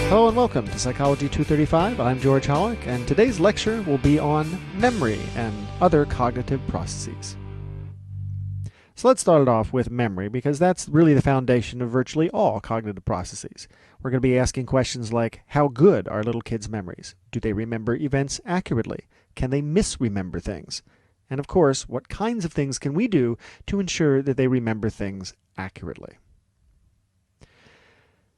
Hello and welcome to Psychology 235. I'm George Hollick, and today's lecture will be on memory and other cognitive processes. So let's start it off with memory, because that's really the foundation of virtually all cognitive processes. We're going to be asking questions like, how good are little kids' memories? Do they remember events accurately? Can they misremember things? And of course, what kinds of things can we do to ensure that they remember things accurately?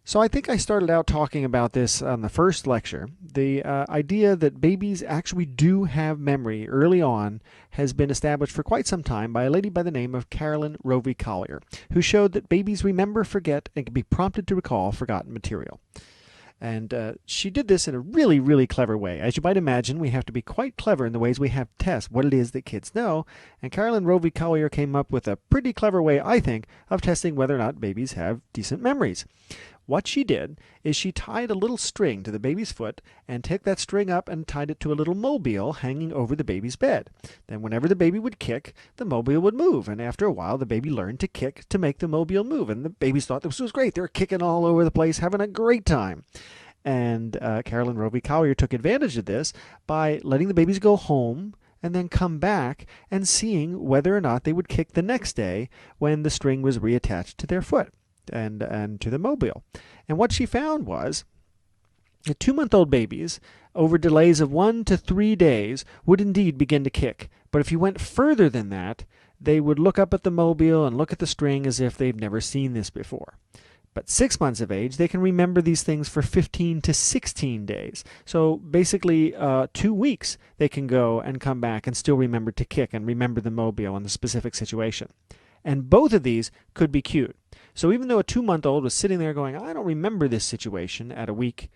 So I think I started out talking about this on the first lecture. The idea that babies actually do have memory early on has been established for quite some time by a lady by the name of Carolyn Rovey Collier, who showed that babies remember, forget, and can be prompted to recall forgotten material. And she did this in a really, really clever way. As you might imagine, we have to be quite clever in the ways we have to test what it is that kids know. And Carolyn Rovey Collier came up with a pretty clever way, I think, of testing whether or not babies have decent memories. What she did is she tied a little string to the baby's foot and took that string up and tied it to a little mobile hanging over the baby's bed. Then whenever the baby would kick, the mobile would move. And after a while, the baby learned to kick to make the mobile move. And the babies thought this was great. They were kicking all over the place, having a great time. And Carolyn Rovey Collier took advantage of this by letting the babies go home and then come back and seeing whether or not they would kick the next day when the string was reattached to their foot and to the mobile. And what she found was that 2-month-old babies, over delays of 1 to 3 days, would indeed begin to kick. But if you went further than that, they would look up at the mobile and look at the string as if they've never seen this before. But 6 months of age, they can remember these things for 15 to 16 days. So basically 2 weeks they can go and come back and still remember to kick and remember the mobile in the specific situation. And both of these could be cued. So even though a 2-month-old was sitting there going, I don't remember this situation at a week,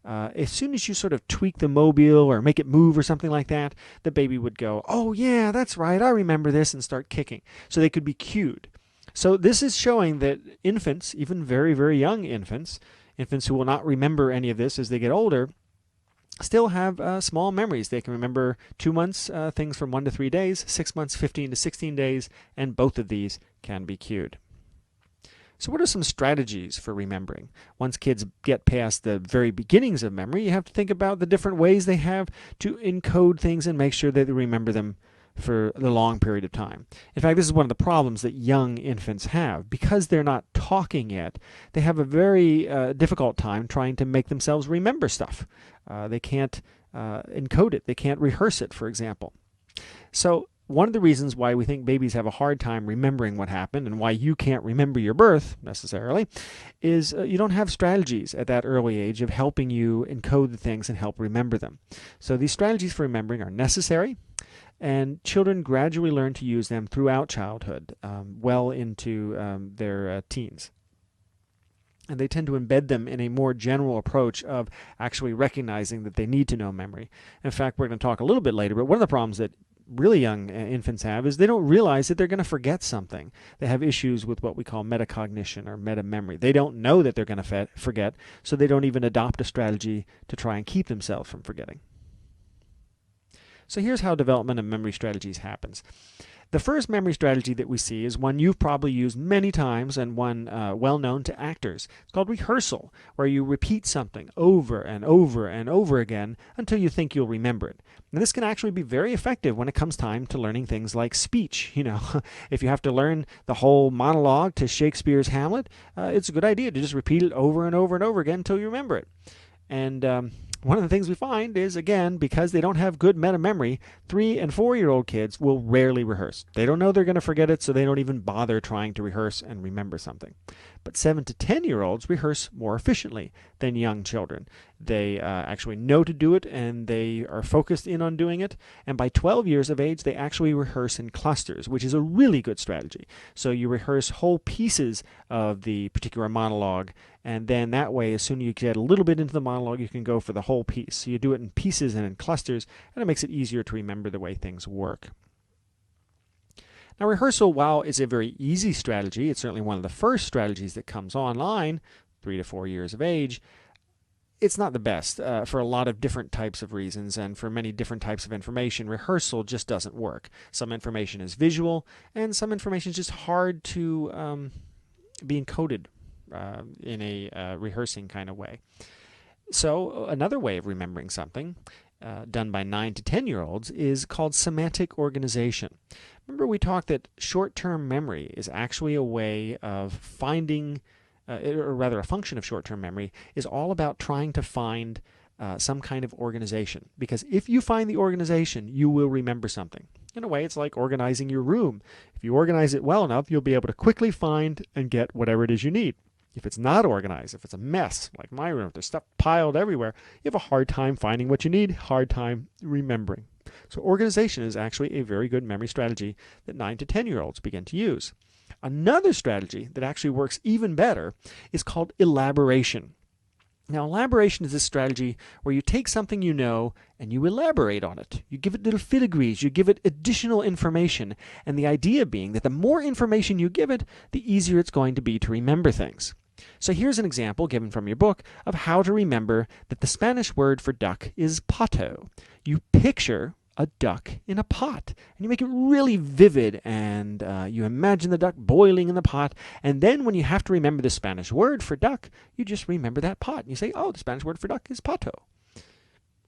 as soon as you sort of tweak the mobile or make it move or something like that, the baby would go, oh yeah, that's right, I remember this, and start kicking. So they could be cued. So this is showing that infants, even very, very young infants who will not remember any of this as they get older, still have small memories. They can remember 2 months, things from 1 to 3 days, 6 months, 15 to 16 days, and both of these can be cued. So what are some strategies for remembering? Once kids get past the very beginnings of memory, you have to think about the different ways they have to encode things and make sure that they remember them for the long period of time. In fact, this is one of the problems that young infants have. Because they're not talking yet, they have a very difficult time trying to make themselves remember stuff. They can't encode it. They can't rehearse it, for example. So one of the reasons why we think babies have a hard time remembering what happened and why you can't remember your birth necessarily is you don't have strategies at that early age of helping you encode the things and help remember them. So these strategies for remembering are necessary, and children gradually learn to use them throughout childhood, well into their teens. And they tend to embed them in a more general approach of actually recognizing that they need to know memory. In fact, we're going to talk a little bit later, but one of the problems that really young infants have is they don't realize that they're going to forget something. They have issues with what we call metacognition or meta-memory. They don't know that they're going to forget, so they don't even adopt a strategy to try and keep themselves from forgetting. So here's how development of memory strategies happens. The first memory strategy that we see is one you've probably used many times and one well known to actors. It's called rehearsal, where you repeat something over and over and over again until you think you'll remember it. And this can actually be very effective when it comes time to learning things like speech. You know, if you have to learn the whole monologue to Shakespeare's Hamlet, it's a good idea to just repeat it over and over and over again until you remember it. And one of the things we find is, again, because they don't have good meta-memory, 3- and 4-year-old kids will rarely rehearse. They don't know they're going to forget it, so they don't even bother trying to rehearse and remember something. But 7- to 10-year-olds rehearse more efficiently than young children. They actually know to do it, and they are focused in on doing it. And by 12 years of age, they actually rehearse in clusters, which is a really good strategy. So you rehearse whole pieces of the particular monologue, and then that way, as soon as you get a little bit into the monologue, you can go for the whole piece. So you do it in pieces and in clusters, and it makes it easier to remember the way things work. Now, rehearsal, while it's a very easy strategy, it's certainly one of the first strategies that comes online, 3 to 4 years of age, it's not the best for a lot of different types of reasons and for many different types of information. Rehearsal just doesn't work. Some information is visual, and some information is just hard to be encoded in a rehearsing kind of way. So another way of remembering something done by 9 to 10-year-olds is called semantic organization. Remember we talked that short-term memory is actually a way of finding, or rather a function of short-term memory is all about trying to find some kind of organization. Because if you find the organization, you will remember something. In a way, it's like organizing your room. If you organize it well enough, you'll be able to quickly find and get whatever it is you need. If it's not organized, if it's a mess, like my room, if there's stuff piled everywhere, you have a hard time finding what you need, hard time remembering. So organization is actually a very good memory strategy that 9 to 10-year-olds begin to use. Another strategy that actually works even better is called elaboration. Now, elaboration is this strategy where you take something you know and you elaborate on it. You give it little filigrees, you give it additional information, and the idea being that the more information you give it, the easier it's going to be to remember things. So here's an example given from your book of how to remember that the Spanish word for duck is pato. You picture a duck in a pot, and you make it really vivid, and you imagine the duck boiling in the pot, and then when you have to remember the Spanish word for duck, you just remember that pot, and you say, oh, the Spanish word for duck is pato,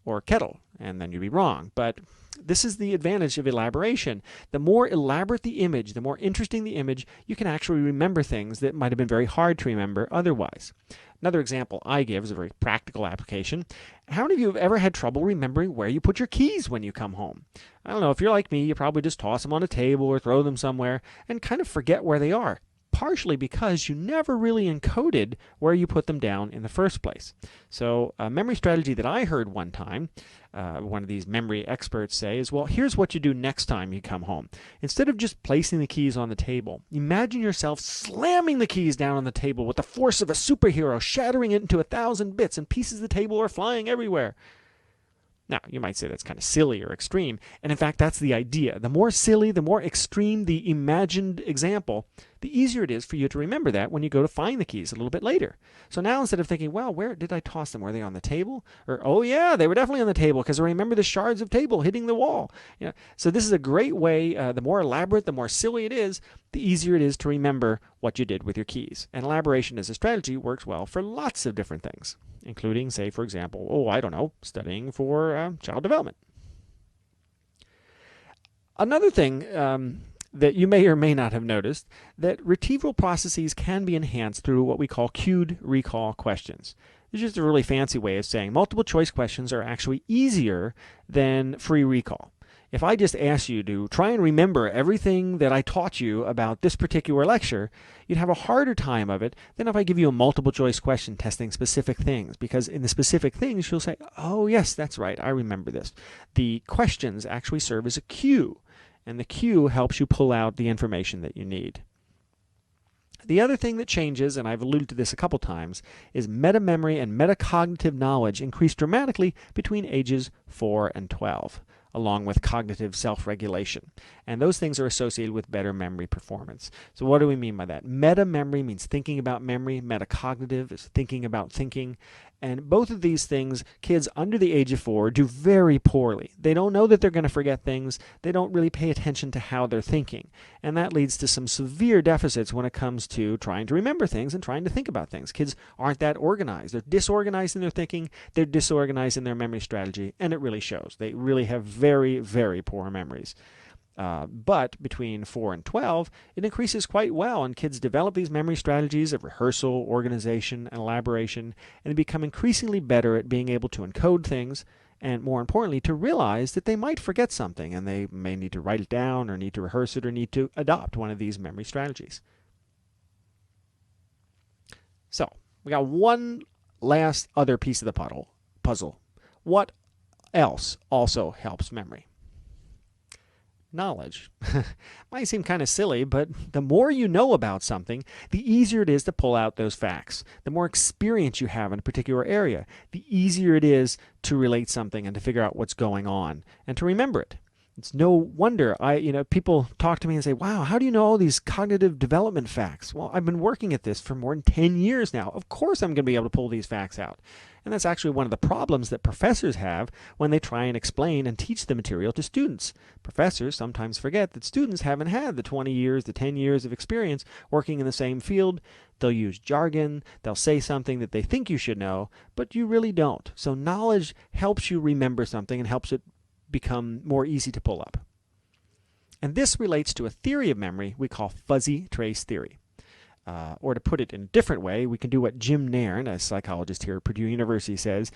or kettle, and then you'd be wrong. But this is the advantage of elaboration. The more elaborate the image, the more interesting the image, you can actually remember things that might have been very hard to remember otherwise. Another example I give is a very practical application. How many of you have ever had trouble remembering where you put your keys when you come home? I don't know, if you're like me, you probably just toss them on a table or throw them somewhere and kind of forget where they are, partially because you never really encoded where you put them down in the first place. So a memory strategy that I heard one time, one of these memory experts say is, well, here's what you do next time you come home. Instead of just placing the keys on the table, imagine yourself slamming the keys down on the table with the force of a superhero, shattering it into 1,000 bits, and pieces of the table are flying everywhere. Now, you might say that's kind of silly or extreme, and in fact, that's the idea. The more silly, the more extreme the imagined example, the easier it is for you to remember that when you go to find the keys a little bit later. So now instead of thinking, well, where did I toss them? Were they on the table? Or, oh yeah, they were definitely on the table because I remember the shards of table hitting the wall. So this is a great way, the more elaborate, the more silly it is, the easier it is to remember what you did with your keys. And elaboration as a strategy works well for lots of different things, including, say, for example, I don't know, studying for child development. Another thing that you may or may not have noticed, that retrieval processes can be enhanced through what we call cued recall questions. It's just a really fancy way of saying multiple choice questions are actually easier than free recall. If I just asked you to try and remember everything that I taught you about this particular lecture, you'd have a harder time of it than if I give you a multiple choice question testing specific things, because in the specific things you'll say, oh yes, that's right, I remember this. The questions actually serve as a cue, and the cue helps you pull out the information that you need. The other thing that changes, and I've alluded to this a couple times, is metamemory and metacognitive knowledge increase dramatically between ages 4 and 12, along with cognitive self-regulation. And those things are associated with better memory performance. So what do we mean by that? Meta-memory means thinking about memory. Metacognitive is thinking about thinking. And both of these things, kids under the age of 4 do very poorly. They don't know that they're going to forget things. They don't really pay attention to how they're thinking. And that leads to some severe deficits when it comes to trying to remember things and trying to think about things. Kids aren't that organized. They're disorganized in their thinking. They're disorganized in their memory strategy. And it really shows. They really have very, very poor memories. But between 4 and 12, it increases quite well, and kids develop these memory strategies of rehearsal, organization, and elaboration, and they become increasingly better at being able to encode things, and more importantly, to realize that they might forget something, and they may need to write it down, or need to rehearse it, or need to adopt one of these memory strategies. So, we got one last other piece of the puzzle. What else also helps memory? Knowledge. Might seem kind of silly, but the more you know about something, the easier it is to pull out those facts. The more experience you have in a particular area, the easier it is to relate something and to figure out what's going on and to remember it. It's no wonder people talk to me and say, "Wow, how do you know all these cognitive development facts?" Well, I've been working at this for more than 10 years now. Of course I'm going to be able to pull these facts out. And that's actually one of the problems that professors have when they try and explain and teach the material to students. Professors sometimes forget that students haven't had the 20 years, the 10 years of experience working in the same field. They'll use jargon, they'll say something that they think you should know, but you really don't. So knowledge helps you remember something and helps it become more easy to pull up. And this relates to a theory of memory we call fuzzy trace theory. Or to put it in a different way, we can do what Jim Nairn, a psychologist here at Purdue University, says.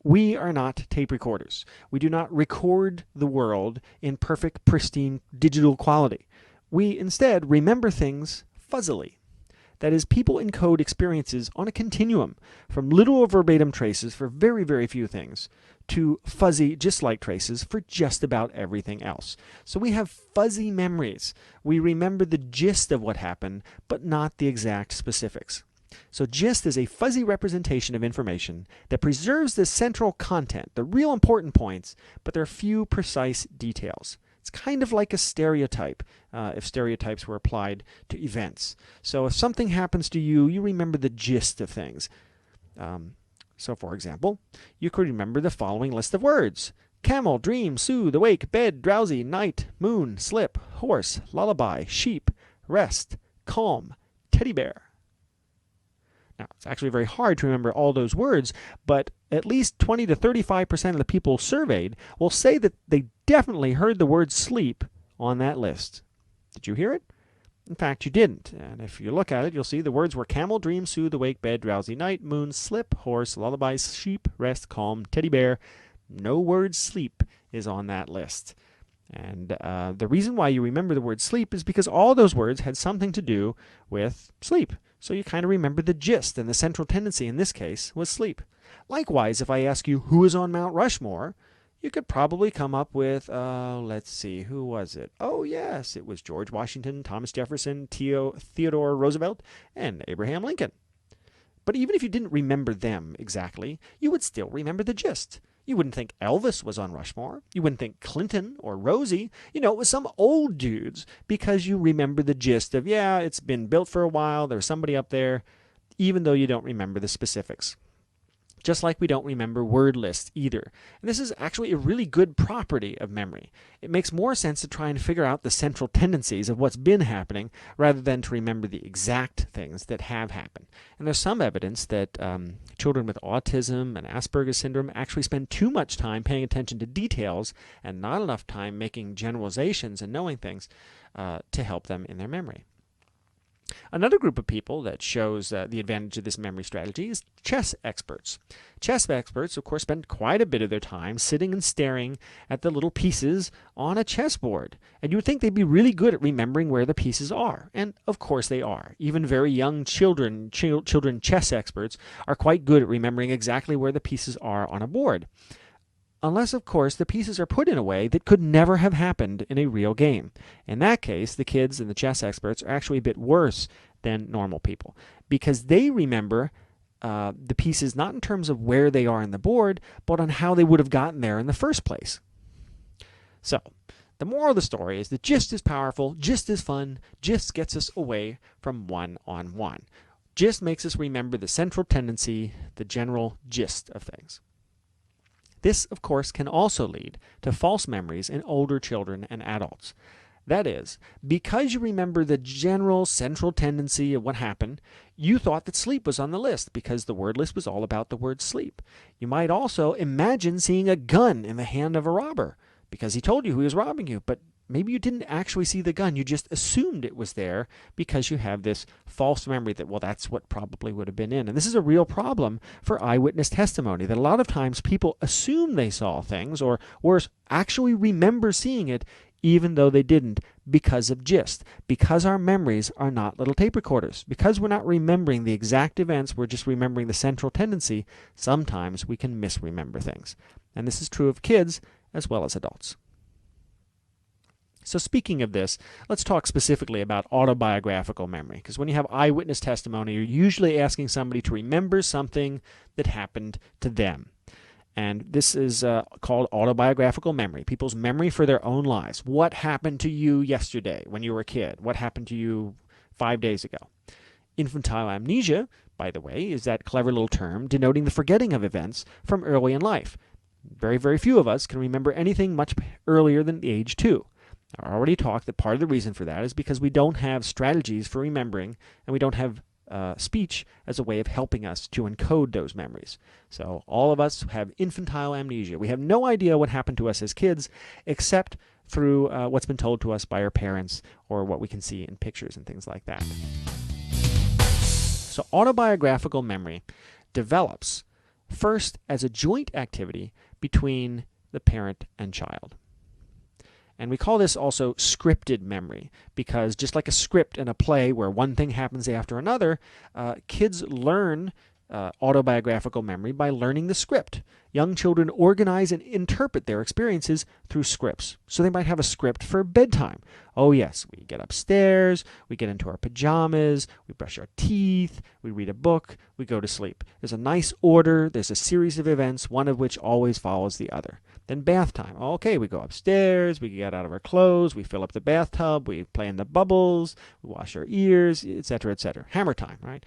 We are not tape recorders. We do not record the world in perfect, pristine digital quality. We instead remember things fuzzily. That is, people encode experiences on a continuum, from literal verbatim traces for very, very few things, to fuzzy, just like traces for just about everything else. So we have fuzzy memories. We remember the gist of what happened, but not the exact specifics. So gist is a fuzzy representation of information that preserves the central content, the real important points, but there are few precise details. It's kind of like a stereotype, if stereotypes were applied to events. So if something happens to you, you remember the gist of things. So for example, you could remember the following list of words: camel, dream, soothe, awake, bed, drowsy, night, moon, slip, horse, lullaby, sheep, rest, calm, teddy bear. Now, it's actually very hard to remember all those words, but at least 20 to 35% of the people surveyed will say that they definitely heard the word sleep on that list. Did you hear it? In fact, you didn't. And if you look at it, you'll see the words were camel, dream, soothe, awake, bed, drowsy, night, moon, slip, horse, lullaby, sheep, rest, calm, teddy bear. No word sleep is on that list. And the reason why you remember the word sleep is because all those words had something to do with sleep. So you kind of remember the gist, and the central tendency in this case was sleep. Likewise, if I ask you who is on Mount Rushmore, you could probably come up with, let's see, who was it? Oh, yes, it was George Washington, Thomas Jefferson, Theodore Roosevelt, and Abraham Lincoln. But even if you didn't remember them exactly, you would still remember the gist. You wouldn't think Elvis was on Rushmore. You wouldn't think Clinton or Rosie. It was some old dudes, because you remember the gist of, yeah, it's been built for a while, there's somebody up there, even though you don't remember the specifics. Just like we don't remember word lists either. And this is actually a really good property of memory. It makes more sense to try and figure out the central tendencies of what's been happening rather than to remember the exact things that have happened. And there's some evidence that children with autism and Asperger's syndrome actually spend too much time paying attention to details and not enough time making generalizations and knowing things to help them in their memory. Another group of people that shows the advantage of this memory strategy is chess experts. Chess experts, of course, spend quite a bit of their time sitting and staring at the little pieces on a chessboard. And you would think they'd be really good at remembering where the pieces are. And of course they are. Even very young children chess experts are quite good at remembering exactly where the pieces are on a board. Unless, of course, the pieces are put in a way that could never have happened in a real game. In that case, the kids and the chess experts are actually a bit worse than normal people, because they remember the pieces not in terms of where they are on the board, but on how they would have gotten there in the first place. So, the moral of the story is that gist is powerful, gist is fun, gist gets us away from one-on-one. Gist makes us remember the central tendency, the general gist of things. This, of course, can also lead to false memories in older children and adults. That is, because you remember the general central tendency of what happened, you thought that sleep was on the list because the word list was all about the word sleep. You might also imagine seeing a gun in the hand of a robber because he told you he was robbing you, but maybe you didn't actually see the gun. You just assumed it was there because you have this false memory that, well, that's what probably would have been in. And this is a real problem for eyewitness testimony, that a lot of times people assume they saw things, or worse, actually remember seeing it even though they didn't, because of gist. Because our memories are not little tape recorders. Because we're not remembering the exact events, we're just remembering the central tendency, sometimes we can misremember things. And this is true of kids as well as adults. So speaking of this, let's talk specifically about autobiographical memory, because when you have eyewitness testimony, you're usually asking somebody to remember something that happened to them. And this is called autobiographical memory, people's memory for their own lives. What happened to you yesterday when you were a kid? What happened to you 5 days ago? Infantile amnesia, by the way, is that clever little term denoting the forgetting of events from early in life. Very, very few of us can remember anything much earlier than age 2. I already talked that part of the reason for that is because we don't have strategies for remembering, and we don't have speech as a way of helping us to encode those memories. So all of us have infantile amnesia. We have no idea what happened to us as kids except through what's been told to us by our parents or what we can see in pictures and things like that. So autobiographical memory develops first as a joint activity between the parent and child. And we call this also scripted memory because just like a script in a play where one thing happens after another, kids learn autobiographical memory by learning the script. Young children organize and interpret their experiences through scripts. So they might have a script for bedtime. Oh yes, we get upstairs, we get into our pajamas, we brush our teeth, we read a book, we go to sleep. There's a nice order, there's a series of events, one of which always follows the other. Then bath time. Okay, we go upstairs, we get out of our clothes, we fill up the bathtub, we play in the bubbles, we wash our ears, etc., etc. Hammer time, right?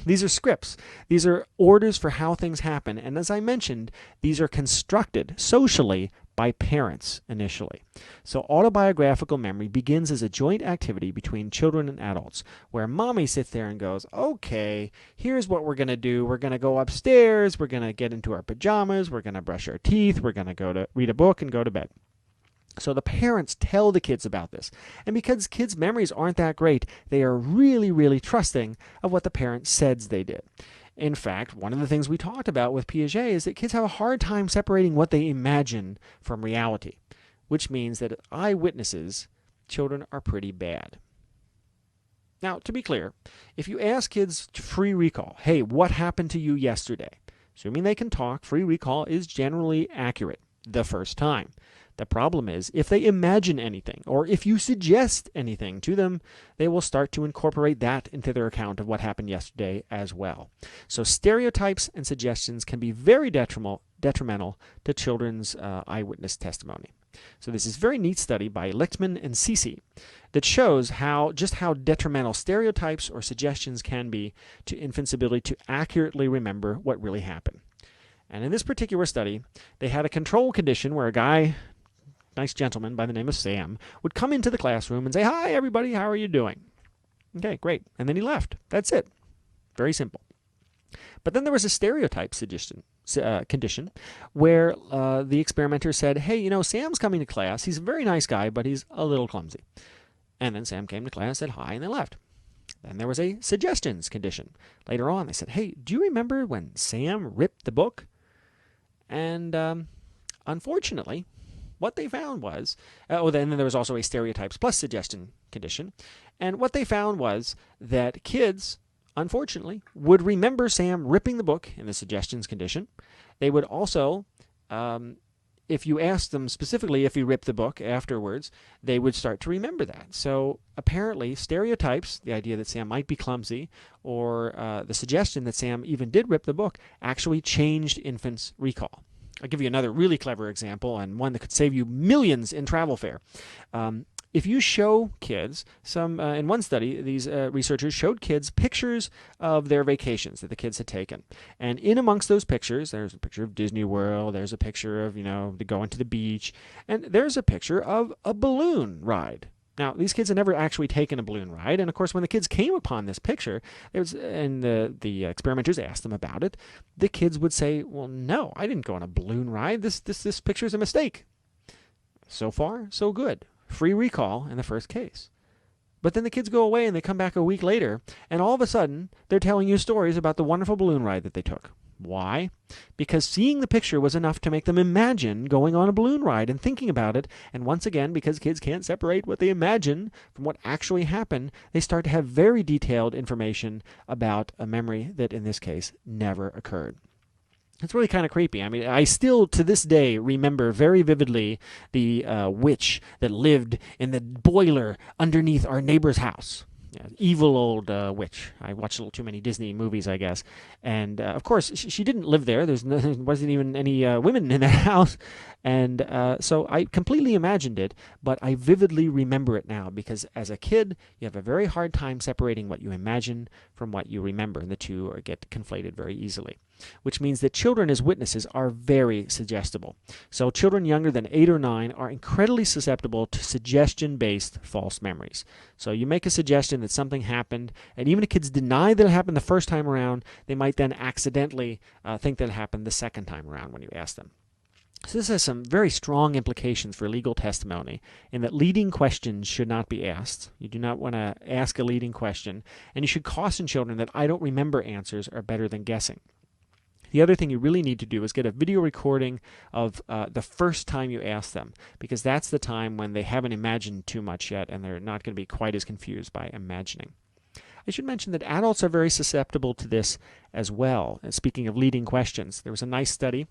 These are scripts. These are orders for how things happen. And as I mentioned, these are constructed socially by parents initially. So autobiographical memory begins as a joint activity between children and adults, where mommy sits there and goes, okay, here's what we're going to do. We're going to go upstairs. We're going to get into our pajamas. We're going to brush our teeth. We're going to go to read a book and go to bed. So the parents tell the kids about this. And because kids' memories aren't that great, they are really, really trusting of what the parent says they did. In fact, one of the things we talked about with Piaget is that kids have a hard time separating what they imagine from reality, which means that eyewitnesses, children are pretty bad. Now, to be clear, if you ask kids to free recall, hey, what happened to you yesterday? Assuming they can talk, free recall is generally accurate the first time. The problem is, if they imagine anything, or if you suggest anything to them, they will start to incorporate that into their account of what happened yesterday as well. So stereotypes and suggestions can be very detrimental to children's eyewitness testimony. So this is a very neat study by Lichtman and Ceci that shows just how detrimental stereotypes or suggestions can be to infants' ability to accurately remember what really happened. And in this particular study, they had a control condition where a guy, nice gentleman by the name of Sam, would come into the classroom and say, hi, everybody, how are you doing? Okay, great. And then he left. That's it. Very simple. But then there was a stereotype condition where the experimenter said, hey, Sam's coming to class. He's a very nice guy, but he's a little clumsy. And then Sam came to class, said hi, and then left. Then there was a suggestions condition. Later on, they said, hey, do you remember when Sam ripped the book? And unfortunately, what they found was, then there was also a stereotypes plus suggestion condition. And what they found was that kids, unfortunately, would remember Sam ripping the book in the suggestions condition. They would also, if you asked them specifically if he ripped the book afterwards, they would start to remember that. So apparently, stereotypes, the idea that Sam might be clumsy, or the suggestion that Sam even did rip the book, actually changed infants' recall. I'll give you another really clever example, and one that could save you millions in travel fare. If you show kids in one study, these researchers showed kids pictures of their vacations that the kids had taken. And in amongst those pictures, there's a picture of Disney World, there's a picture of, going to the beach, and there's a picture of a balloon ride. Now, these kids had never actually taken a balloon ride, and of course, when the kids came upon this picture, and the experimenters asked them about it, the kids would say, well, no, I didn't go on a balloon ride. This picture is a mistake. So far, so good. Free recall in the first case. But then the kids go away and they come back a week later, and all of a sudden, they're telling you stories about the wonderful balloon ride that they took. Why? Because seeing the picture was enough to make them imagine going on a balloon ride and thinking about it. And once again, because kids can't separate what they imagine from what actually happened, they start to have very detailed information about a memory that, in this case, never occurred. It's really kind of creepy. I mean, I still, to this day, remember very vividly the witch that lived in the boiler underneath our neighbor's house. evil old witch. I watched a little too many Disney movies, I guess. And of course, she didn't live there. There wasn't even any women in that house. And so I completely imagined it, but I vividly remember it now because as a kid, you have a very hard time separating what you imagine from what you remember, and the two get conflated very easily. Which means that children as witnesses are very suggestible. So children younger than 8 or 9 are incredibly susceptible to suggestion-based false memories. So you make a suggestion that something happened, and even if kids deny that it happened the first time around, they might then accidentally think that it happened the second time around when you ask them. So this has some very strong implications for legal testimony in that leading questions should not be asked. You do not want to ask a leading question, and you should caution children that I don't remember answers are better than guessing. The other thing you really need to do is get a video recording of the first time you ask them, because that's the time when they haven't imagined too much yet and they're not going to be quite as confused by imagining. I should mention that adults are very susceptible to this as well. And speaking of leading questions, there was a nice study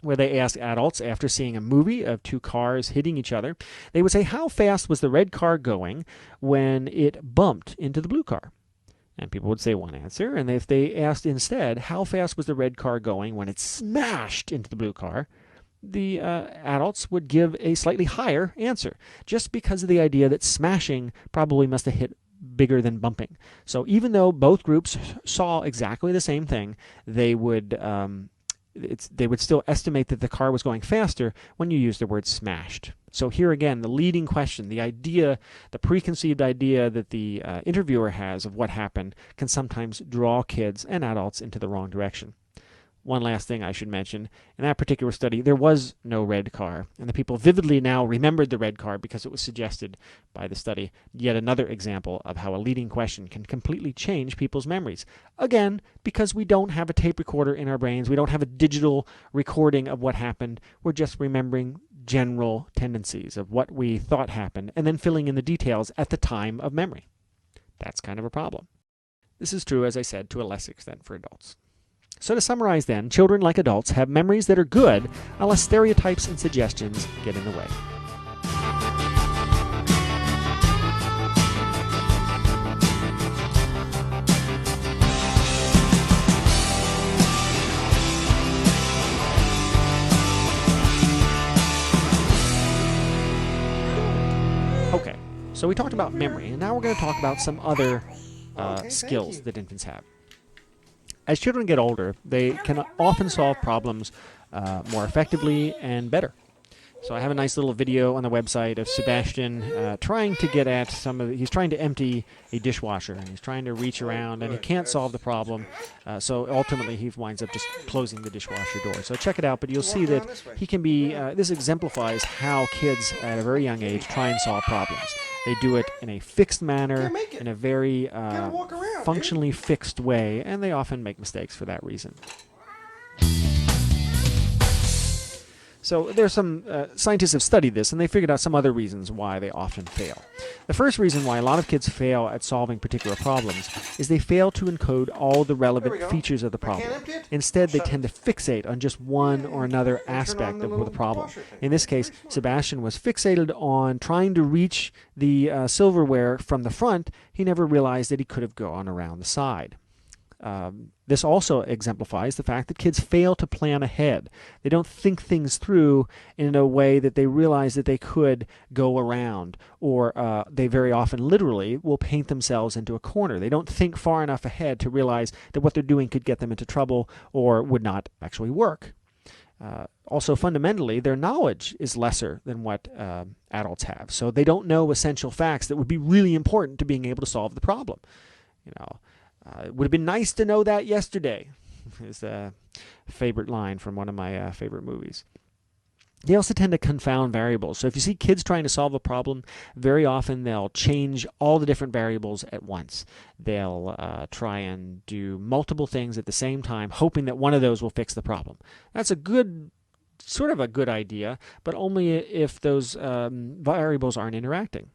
where they asked adults after seeing a movie of two cars hitting each other, they would say, how fast was the red car going when it bumped into the blue car? And people would say one answer, and if they asked instead, how fast was the red car going when it smashed into the blue car, the adults would give a slightly higher answer, just because of the idea that smashing probably must have hit bigger than bumping. So even though both groups saw exactly the same thing, they would still estimate that the car was going faster when you use the word smashed. So here again, the leading question, the idea, the preconceived idea that the interviewer has of what happened can sometimes draw kids and adults into the wrong direction. One last thing I should mention, in that particular study, there was no red car, and the people vividly now remembered the red car because it was suggested by the study. Yet another example of how a leading question can completely change people's memories. Again, because we don't have a tape recorder in our brains, we don't have a digital recording of what happened, we're just remembering general tendencies of what we thought happened, and then filling in the details at the time of memory. That's kind of a problem. This is true, as I said, to a less extent for adults. So to summarize then, children like adults have memories that are good unless stereotypes and suggestions get in the way. Okay, so we talked about memory, and now we're going to talk about some other skills that infants have. As children get older, they can often solve problems more effectively and better. So I have a nice little video on the website of Sebastian trying to get at he's trying to empty a dishwasher, and he's trying to reach around, and he can't solve the problem. So ultimately, he winds up just closing the dishwasher door. So check it out, but you'll see that he can be, this exemplifies how kids at a very young age try and solve problems. They do it in a fixed manner, in a very functionally fixed way, and they often make mistakes for that reason. So there's some scientists have studied this, and they figured out some other reasons why they often fail. The first reason why a lot of kids fail at solving particular problems is they fail to encode all the relevant features of the problem. Instead, they tend to fixate on just one or another aspect of the problem. In this case, Sebastian was fixated on trying to reach the silverware from the front. He never realized that he could have gone around the side. This also exemplifies the fact that kids fail to plan ahead. They don't think things through in a way that they realize that they could go around, or they very often literally will paint themselves into a corner. They don't think far enough ahead to realize that what they're doing could get them into trouble or would not actually work. Also, fundamentally, their knowledge is lesser than what adults have. So they don't know essential facts that would be really important to being able to solve the problem. It would have been nice to know that yesterday, is a favorite line from one of my favorite movies. They also tend to confound variables. So if you see kids trying to solve a problem, very often they'll change all the different variables at once. They'll try and do multiple things at the same time, hoping that one of those will fix the problem. That's sort of a good idea, but only if those variables aren't interacting.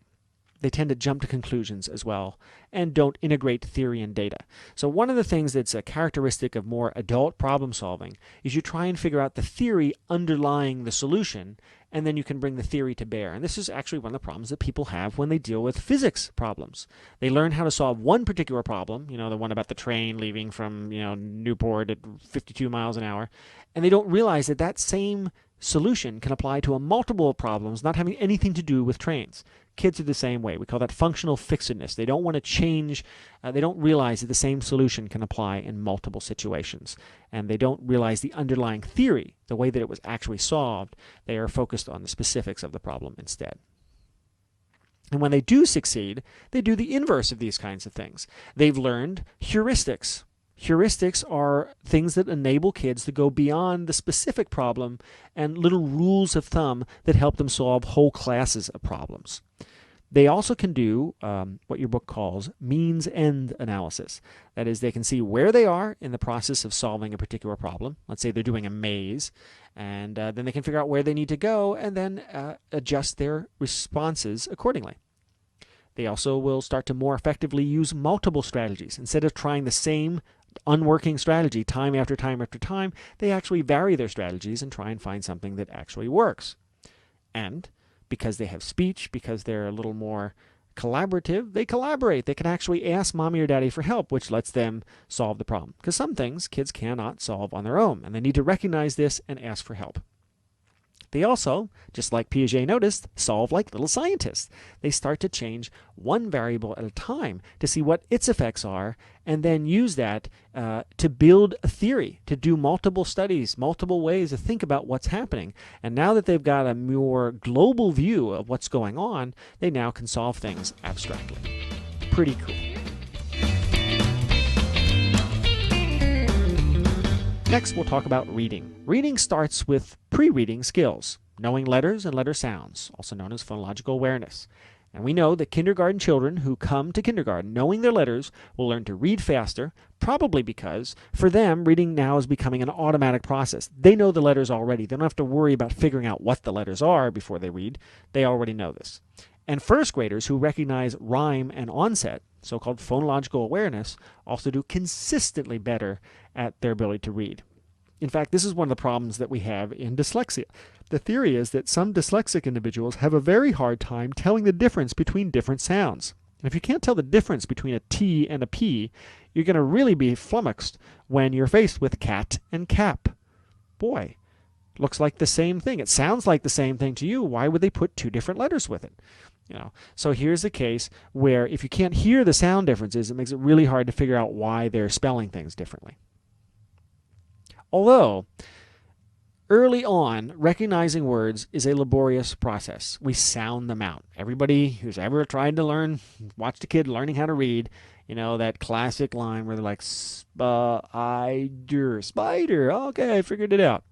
They tend to jump to conclusions as well and don't integrate theory and data. So one of the things that's a characteristic of more adult problem solving is you try and figure out the theory underlying the solution and then you can bring the theory to bear. And this is actually one of the problems that people have when they deal with physics problems. They learn how to solve one particular problem, the one about the train leaving from, Newport at 52 miles an hour, and they don't realize that that same solution can apply to a multiple problems not having anything to do with trains. Kids are the same way. We call that functional fixedness. They don't want to change. They don't realize that the same solution can apply in multiple situations. And they don't realize the underlying theory, the way that it was actually solved. They are focused on the specifics of the problem instead. And when they do succeed, they do the inverse of these kinds of things. They've learned heuristics. Heuristics are things that enable kids to go beyond the specific problem and little rules of thumb that help them solve whole classes of problems. They also can do what your book calls means-end analysis. That is, they can see where they are in the process of solving a particular problem. Let's say they're doing a maze, and then they can figure out where they need to go and then adjust their responses accordingly. They also will start to more effectively use multiple strategies. Instead of trying the same unworking strategy time after time after time, they actually vary their strategies and try and find something that actually works. And because they have speech, because they're a little more collaborative, they collaborate. They can actually ask mommy or daddy for help, which lets them solve the problem. Because some things kids cannot solve on their own, and they need to recognize this and ask for help. They also, just like Piaget noticed, solve like little scientists. They start to change one variable at a time to see what its effects are, and then use that to build a theory, to do multiple studies, multiple ways to think about what's happening. And now that they've got a more global view of what's going on, they now can solve things abstractly. Pretty cool. Next, we'll talk about reading. Reading starts with pre-reading skills, knowing letters and letter sounds, also known as phonological awareness. And we know that kindergarten children who come to kindergarten knowing their letters will learn to read faster, probably because for them, reading now is becoming an automatic process. They know the letters already. They don't have to worry about figuring out what the letters are before they read. They already know this. And first graders who recognize rhyme and onset, so-called phonological awareness, also do consistently better at their ability to read. In fact, this is one of the problems that we have in dyslexia. The theory is that some dyslexic individuals have a very hard time telling the difference between different sounds. And if you can't tell the difference between a T and a P, you're going to really be flummoxed when you're faced with cat and cap. Boy, looks like the same thing. It sounds like the same thing to you. Why would they put two different letters with it? So here's the case where if you can't hear the sound differences, it makes it really hard to figure out why they're spelling things differently. Although, early on, recognizing words is a laborious process. We sound them out. Everybody who's ever tried to watched a kid learning how to read, that classic line where they're like, spider, okay, I figured it out.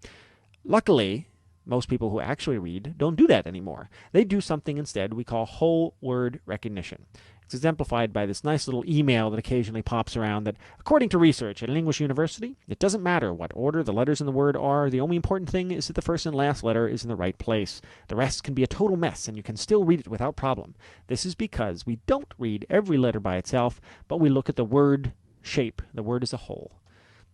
Luckily, most people who actually read don't do that anymore. They do something instead we call whole word recognition. It's exemplified by this nice little email that occasionally pops around that, according to research at an English university, it doesn't matter what order the letters in the word are. The only important thing is that the first and last letter is in the right place. The rest can be a total mess, and you can still read it without problem. This is because we don't read every letter by itself, but we look at the word shape, the word as a whole.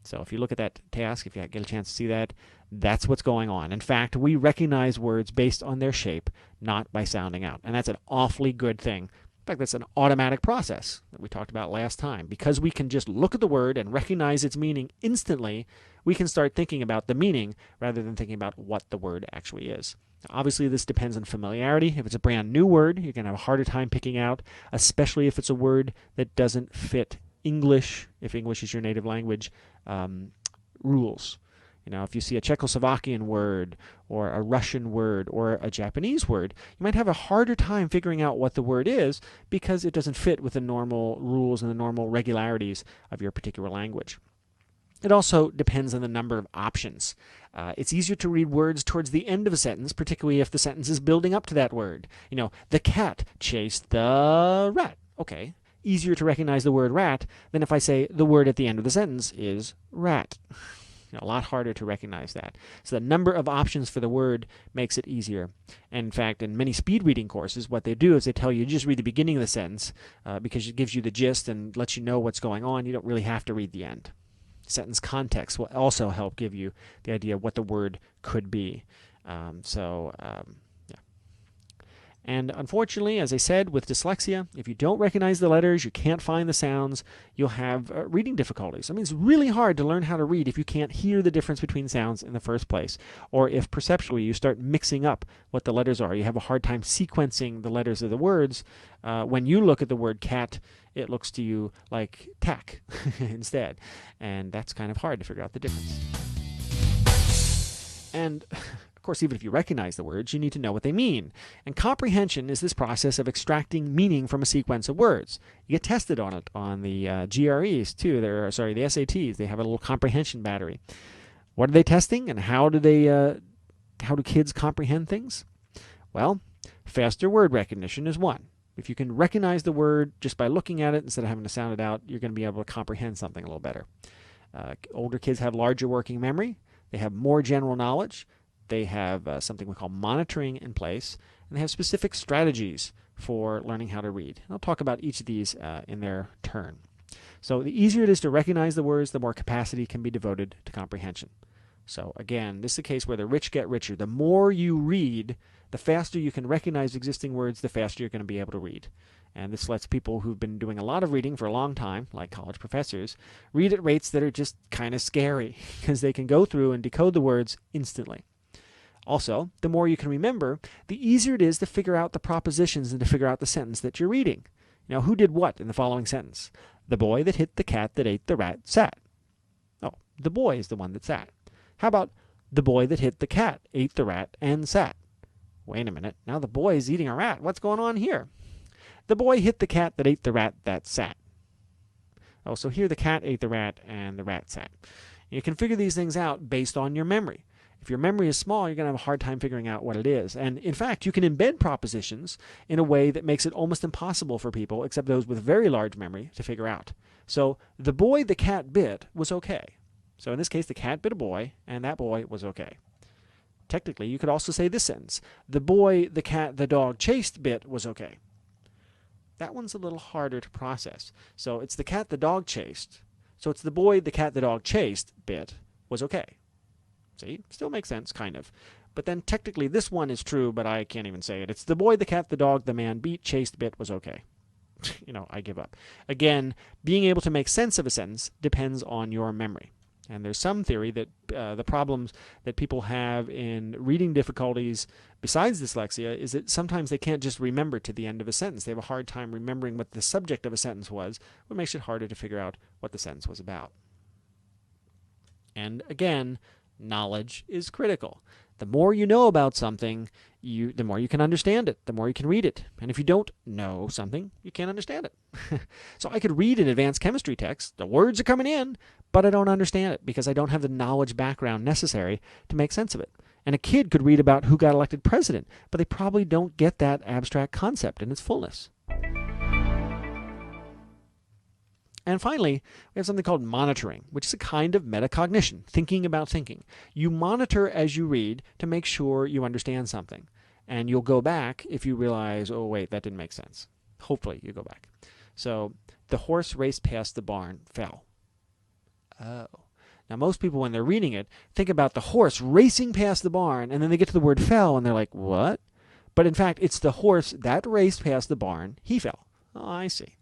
So if you look at that task, if you get a chance to see that, that's what's going on. In fact, we recognize words based on their shape, not by sounding out. And that's an awfully good thing. In fact, that's an automatic process that we talked about last time. Because we can just look at the word and recognize its meaning instantly, we can start thinking about the meaning rather than thinking about what the word actually is. Now, obviously, this depends on familiarity. If it's a brand new word, you're going to have a harder time picking out, especially if it's a word that doesn't fit English, if English is your native language, rules. If you see a Czechoslovakian word or a Russian word or a Japanese word, you might have a harder time figuring out what the word is because it doesn't fit with the normal rules and the normal regularities of your particular language. It also depends on the number of options. It's easier to read words towards the end of a sentence, particularly if the sentence is building up to that word. The cat chased the rat. Okay. Easier to recognize the word rat than if I say the word at the end of the sentence is rat. A lot harder to recognize that. So the number of options for the word makes it easier. And in fact, in many speed reading courses, what they do is they tell you just read the beginning of the sentence because it gives you the gist and lets you know what's going on. You don't really have to read the end. Sentence context will also help give you the idea of what the word could be. Yeah. And unfortunately, as I said, with dyslexia, if you don't recognize the letters, you can't find the sounds, you'll have reading difficulties. I mean, it's really hard to learn how to read if you can't hear the difference between sounds in the first place, or if perceptually you start mixing up what the letters are. You have a hard time sequencing the letters of the words. When you look at the word cat, it looks to you like tack instead, and that's kind of hard to figure out the difference. And of course, even if you recognize the words, you need to know what they mean. And comprehension is this process of extracting meaning from a sequence of words. You get tested on it on the GREs too. The SATs. They have a little comprehension battery. What are they testing, and how do kids comprehend things? Well, faster word recognition is one. If you can recognize the word just by looking at it instead of having to sound it out, you're going to be able to comprehend something a little better. Older kids have larger working memory. They have more general knowledge. They have something we call monitoring in place, and they have specific strategies for learning how to read. And I'll talk about each of these in their turn. So the easier it is to recognize the words, the more capacity can be devoted to comprehension. So again, this is a case where the rich get richer. The more you read, the faster you can recognize existing words, the faster you're going to be able to read. And this lets people who've been doing a lot of reading for a long time, like college professors, read at rates that are just kind of scary because they can go through and decode the words instantly. Also, the more you can remember, the easier it is to figure out the propositions and to figure out the sentence that you're reading. Now, who did what in the following sentence? The boy that hit the cat that ate the rat sat. Oh, the boy is the one that sat. How about the boy that hit the cat ate the rat and sat? Wait a minute. Now the boy is eating a rat. What's going on here? The boy hit the cat that ate the rat that sat. Oh, so here the cat ate the rat and the rat sat. You can figure these things out based on your memory. If your memory is small, you're going to have a hard time figuring out what it is. And in fact, you can embed propositions in a way that makes it almost impossible for people, except those with very large memory, to figure out. So the boy the cat bit was okay. So in this case, the cat bit a boy, and that boy was okay. Technically, you could also say this sentence. The boy the cat the dog chased bit was okay. That one's a little harder to process. So it's the cat the dog chased. So it's the boy the cat the dog chased bit was okay. See? Still makes sense, kind of. But then technically this one is true, but I can't even say it. It's the boy the cat the dog the man beat chased bit was okay. I give up. Again, being able to make sense of a sentence depends on your memory. And there's some theory that the problems that people have in reading difficulties besides dyslexia is that sometimes they can't just remember to the end of a sentence. They have a hard time remembering what the subject of a sentence was, which makes it harder to figure out what the sentence was about. And again, knowledge is critical. The more you know about something, the more you can understand it, the more you can read it. And if you don't know something, you can't understand it. So I could read an advanced chemistry text, the words are coming in, but I don't understand it because I don't have the knowledge background necessary to make sense of it. And a kid could read about who got elected president, but they probably don't get that abstract concept in its fullness. And finally, we have something called monitoring, which is a kind of metacognition, thinking about thinking. You monitor as you read to make sure you understand something. And you'll go back if you realize, oh, wait, that didn't make sense. Hopefully you go back. So the horse raced past the barn, fell. Oh. Now, most people, when they're reading it, think about the horse racing past the barn, and then they get to the word fell, and they're like, what? But in fact, it's the horse that raced past the barn, he fell. Oh, I see.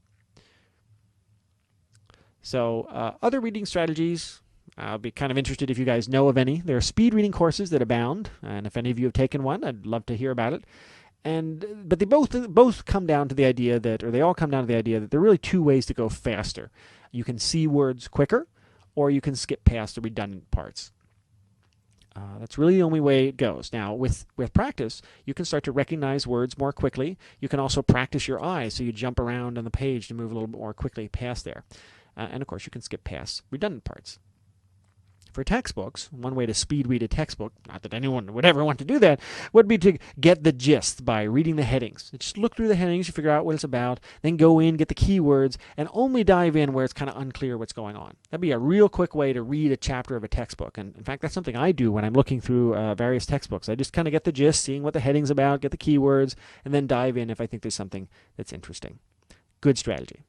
So other reading strategies, I'll be kind of interested if you guys know of any. There are speed reading courses that abound, and if any of you have taken one, I'd love to hear about it. But they both come down to the idea that, or they all come down to the idea that there are really two ways to go faster. You can see words quicker, or you can skip past the redundant parts. That's really the only way it goes. Now, with practice, you can start to recognize words more quickly. You can also practice your eyes, so you jump around on the page to move a little bit more quickly past there. And of course, you can skip past redundant parts. For textbooks, one way to speed read a textbook, not that anyone would ever want to do that, would be to get the gist by reading the headings. Just look through the headings, you figure out what it's about, then go in, get the keywords, and only dive in where it's kind of unclear what's going on. That'd be a real quick way to read a chapter of a textbook. And in fact, that's something I do when I'm looking through various textbooks. I just kind of get the gist, seeing what the heading's about, get the keywords, and then dive in if I think there's something that's interesting. Good strategy.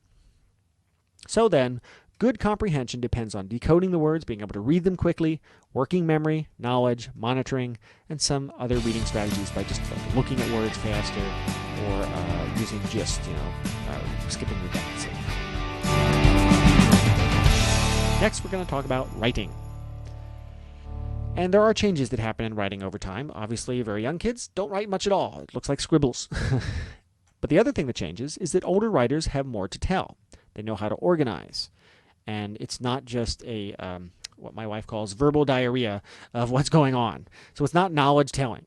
So then, Good comprehension depends on decoding the words, being able to read them quickly, working memory, knowledge, monitoring, and some other reading strategies by just looking at words faster or using gist, skipping redundancy. Next, we're going to talk about writing. And there are changes that happen in writing over time. Obviously, very young kids don't write much at all. It looks like scribbles. But the other thing that changes is that older writers have more to tell. They know how to organize. And it's not just a what my wife calls verbal diarrhea of what's going on. So it's not knowledge telling.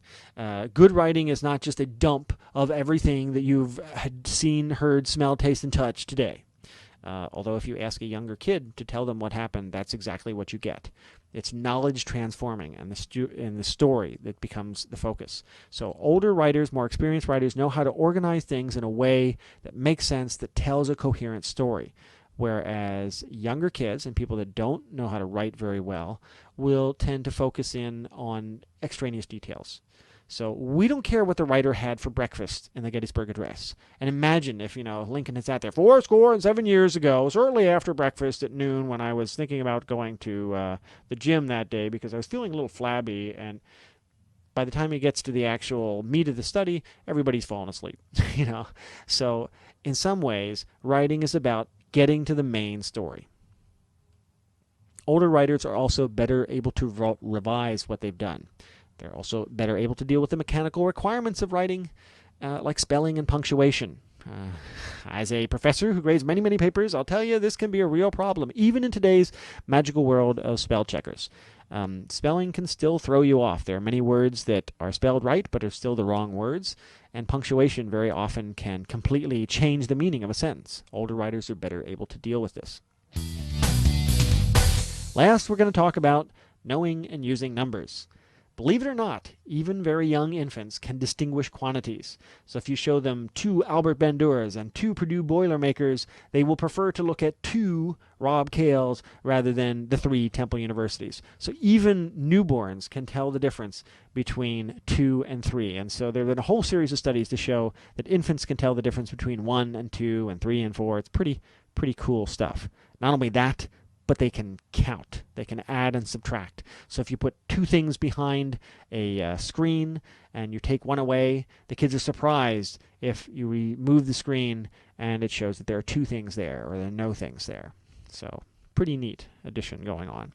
Good writing is not just a dump of everything that you've had seen, heard, smelled, tasted, and touched today. Although if you ask a younger kid to tell them what happened, that's exactly what you get. It's knowledge transforming, and the story that becomes the focus. So older writers, more experienced writers, know how to organize things in a way that makes sense, that tells a coherent story. Whereas younger kids and people that don't know how to write very well will tend to focus in on extraneous details. So we don't care what the writer had for breakfast in the Gettysburg Address. And imagine if, Lincoln had sat there 7 years ago, shortly after breakfast at noon, when I was thinking about going to the gym that day because I was feeling a little flabby, and by the time he gets to the actual meat of the study, everybody's fallen asleep. So in some ways, writing is about getting to the main story. Older writers are also better able to revise what they've done. They're also better able to deal with the mechanical requirements of writing, like spelling and punctuation. As a professor who grades many, many papers, I'll tell you this can be a real problem, even in today's magical world of spell checkers. Spelling can still throw you off. There are many words that are spelled right but are still the wrong words, and punctuation very often can completely change the meaning of a sentence. Older writers are better able to deal with this. Last, we're going to talk about knowing and using numbers. Believe it or not, even very young infants can distinguish quantities. So if you show them 2 Albert Bandurs and 2 Purdue Boilermakers, they will prefer to look at 2 Rob Kales rather than the 3 Temple Universities. So even newborns can tell the difference between 2 and 3. And so there have been a whole series of studies to show that infants can tell the difference between 1 and 2 and 3 and 4. It's pretty cool stuff. Not only that, but they can count. They can add and subtract. So if you put 2 things behind a screen and you take one away, the kids are surprised if you remove the screen and it shows that there are 2 things there or there are no things there. So pretty neat addition going on.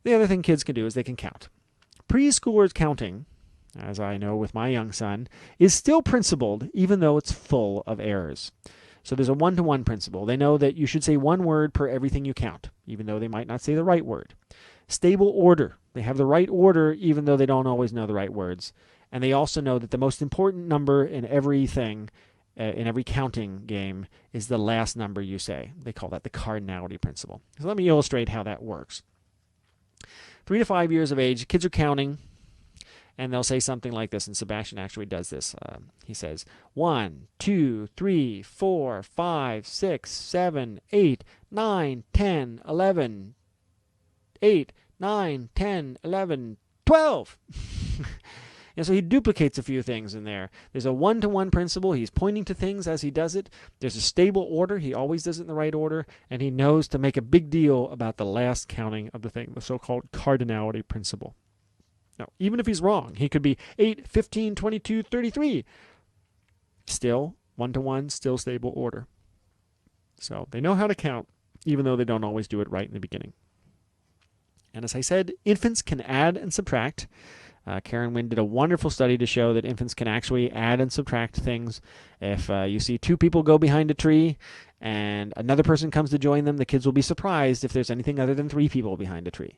The other thing kids can do is they can count. Preschoolers counting, as I know with my young son, is still principled even though it's full of errors. So there's a 1-to-1 principle. They know that you should say 1 word per everything you count, even though they might not say the right word. Stable order. They have the right order, even though they don't always know the right words. And they also know that the most important number in everything, in every counting game, is the last number you say. They call that the cardinality principle. So let me illustrate how that works. 3 to 5 years of age, kids are counting, and they'll say something like this, and Sebastian actually does this. He says, 1, 2, 3, 4, 5, 6, 7, 8, 9, 10, 11, 8, 9, 10, 11, 12. And so he duplicates a few things in there. There's a 1-to-1 principle. He's pointing to things as he does it. There's a stable order. He always does it in the right order. And he knows to make a big deal about the last counting of the thing, the so-called cardinality principle. Now, even if he's wrong, he could be 8, 15, 22, 33. Still, 1-to-1, still stable order. So they know how to count, even though they don't always do it right in the beginning. And as I said, infants can add and subtract. Karen Wynn did a wonderful study to show that infants can actually add and subtract things. If you see 2 people go behind a tree and another person comes to join them, the kids will be surprised if there's anything other than 3 people behind a tree.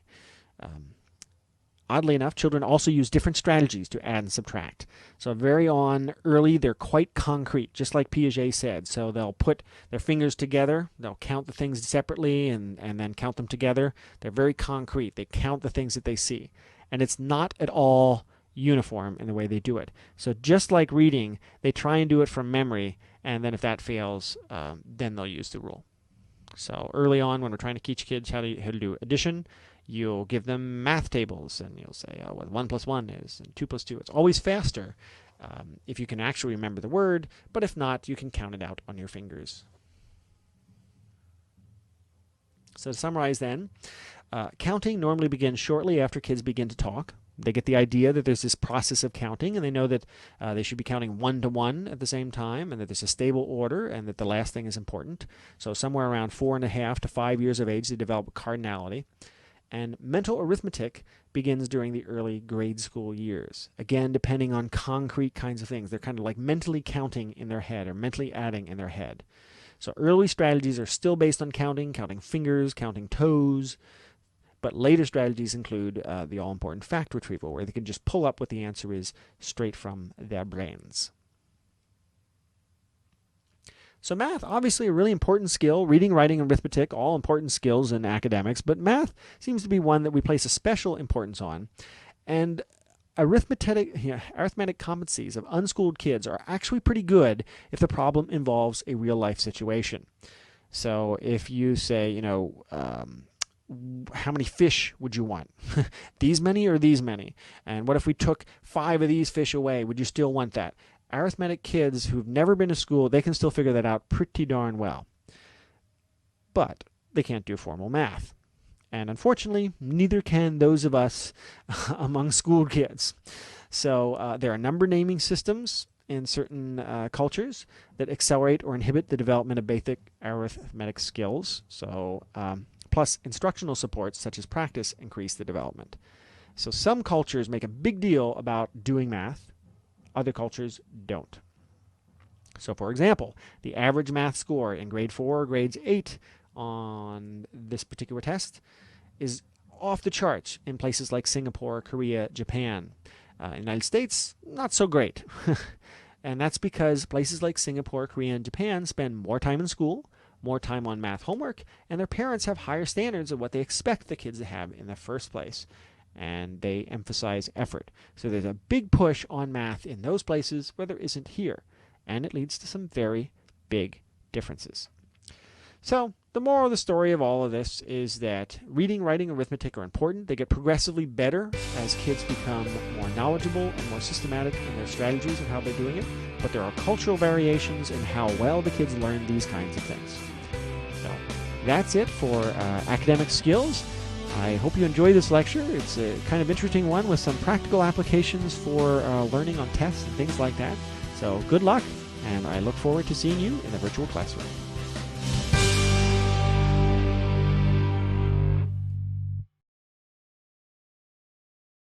Oddly enough, children also use different strategies to add and subtract. So very early, they're quite concrete, just like Piaget said. So they'll put their fingers together, they'll count the things separately and then count them together. They're very concrete. They count the things that they see. And it's not at all uniform in the way they do it. So just like reading, they try and do it from memory, and then if that fails, then they'll use the rule. So early on, when we're trying to teach kids how to do addition, you'll give them math tables, and you'll say what 1 + 1 is, and 2 + 2. It's always faster if you can actually remember the word, but if not, you can count it out on your fingers. So to summarize then, counting normally begins shortly after kids begin to talk. They get the idea that there's this process of counting, and they know that they should be counting 1 to 1 at the same time, and that there's a stable order, and that the last thing is important. So somewhere around 4.5 to 5 years of age, they develop cardinality. And mental arithmetic begins during the early grade school years. Again, depending on concrete kinds of things. They're kind of like mentally counting in their head or mentally adding in their head. So early strategies are still based on counting fingers, counting toes. But later strategies include the all-important fact retrieval, where they can just pull up what the answer is straight from their brains. So math, obviously a really important skill. Reading, writing, and arithmetic, all important skills in academics, but math seems to be one that we place a special importance on. And arithmetic competencies of unschooled kids are actually pretty good if the problem involves a real-life situation. So if you say, how many fish would you want? These many or these many? And what if we took 5 of these fish away? Would you still want that? Arithmetic kids who've never been to school, they can still figure that out pretty darn well. But they can't do formal math. And unfortunately, neither can those of us among school kids. So there are number naming systems in certain cultures that accelerate or inhibit the development of basic arithmetic skills. So plus instructional supports such as practice increase the development. So some cultures make a big deal about doing math. Other cultures don't. So for example, the average math score in grade 4 or grades 8 on this particular test is off the charts in places like Singapore, Korea, Japan. United States, not so great. And that's because places like Singapore, Korea, and Japan spend more time in school, more time on math homework, and their parents have higher standards of what they expect the kids to have in the first place. And they emphasize effort. So there's a big push on math in those places where there isn't here. And it leads to some very big differences. So the moral of the story of all of this is that reading, writing, and arithmetic are important. They get progressively better as kids become more knowledgeable and more systematic in their strategies and how they're doing it. But there are cultural variations in how well the kids learn these kinds of things. So that's it for academic skills. I hope you enjoy this lecture. It's a kind of interesting one with some practical applications for learning on tests and things like that. So good luck, and I look forward to seeing you in the virtual classroom.